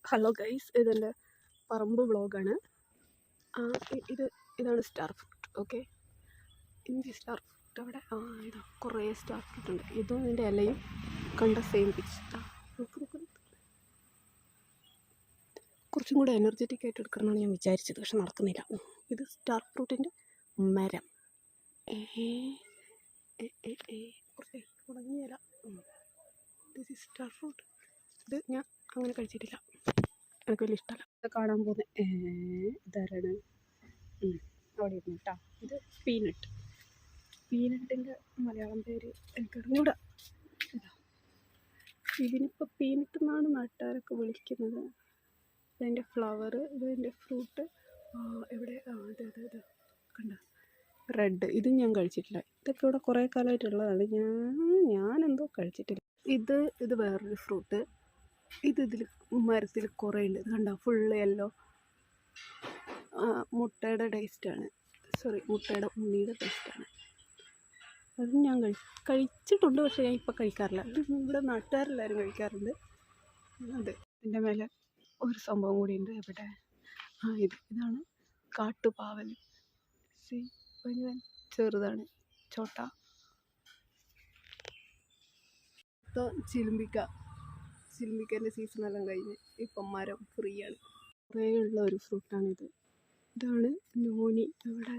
Hello guys, ഇതെൻ്റെ പറമ്പ് വ്ളോഗാണ്. ഇതാണ് star fruit. Okay, India star fruit അവിടെ ഇതാ കുറേ സ്റ്റാർ ഫ്രൂട്ട് ഉണ്ട്. ഇതും ഇതിൻ്റെ ഇലയും കണ്ട സെയിം പിച്ച്. കുറച്ചും കൂടെ എനർജറ്റിക് ആയിട്ട് എടുക്കണമെന്നാണ് ഞാൻ വിചാരിച്ചത്, പക്ഷെ നടക്കുന്നില്ല. ഇത് സ്റ്റാർ ഫ്രൂട്ടിൻ്റെ മരം. കുറച്ച് ഉണങ്ങിയ ഇല. This is star fruit. ഇത് ഞാൻ അങ്ങനെ കഴിച്ചിട്ടില്ല, എനിക്ക് വലിയ ഇഷ്ടമല്ല. ഇത് കാണാൻ പോകുന്നത് ഇതാരാണ് അവിടെ ഇരുന്നു കേട്ടോ. ഇത് പീനട്ടിൻ്റെ മലയാളം പേര് എനിക്കറിഞ്ഞൂടാ. ഇതിനിപ്പോൾ പീനട്ട് എന്നാണ് നാട്ടുകാരൊക്കെ വിളിക്കുന്നത്. ഇതിൻ്റെ ഫ്ലവർ, ഇതിൻ്റെ ഫ്രൂട്ട് എവിടെ ഇത് കണ്ട റെഡ്. ഇത് ഞാൻ കഴിച്ചിട്ടില്ല. ഇതൊക്കെ ഇവിടെ കുറേ കാലമായിട്ടുള്ളതാണ്. ഞാനെന്തോ കഴിച്ചിട്ടില്ല. ഇത് വേറൊരു ഫ്രൂട്ട്. ഇതിൽ മരത്തിൽ കുറേ ഉണ്ട്. ഇത് കണ്ടോ, ഫുള്ള് യെല്ലോ. മുട്ടയുടെ ടേസ്റ്റാണ്. മുട്ടയുടെ ഉണ്ണിയുടെ ടേസ്റ്റാണ്. അത് ഞാൻ കഴിച്ചിട്ടുണ്ട്, പക്ഷേ ഞാൻ ഇപ്പോൾ കഴിക്കാറില്ല. ഇവിടെ നാട്ടുകാരെല്ലാവരും കഴിക്കാറുണ്ട്. ഇതിൻ്റെ മേലെ ഒരു സംഭവം കൂടിയുണ്ട്. എവിടെ ഇതാണ് കാട്ടുപാവൽ. ചെറുതാണ്, ചോട്ട. ഇപ്പോൾ ചിലുമ്പിക്കൻ്റെ സീസണെല്ലാം കഴിഞ്ഞ് ഇപ്പം മരം ഫ്രീ ആണ്. കുറേ ഉള്ള ഒരു ഫ്രൂട്ടാണിത്. ഇതാണ് നോനി. ഇവിടെ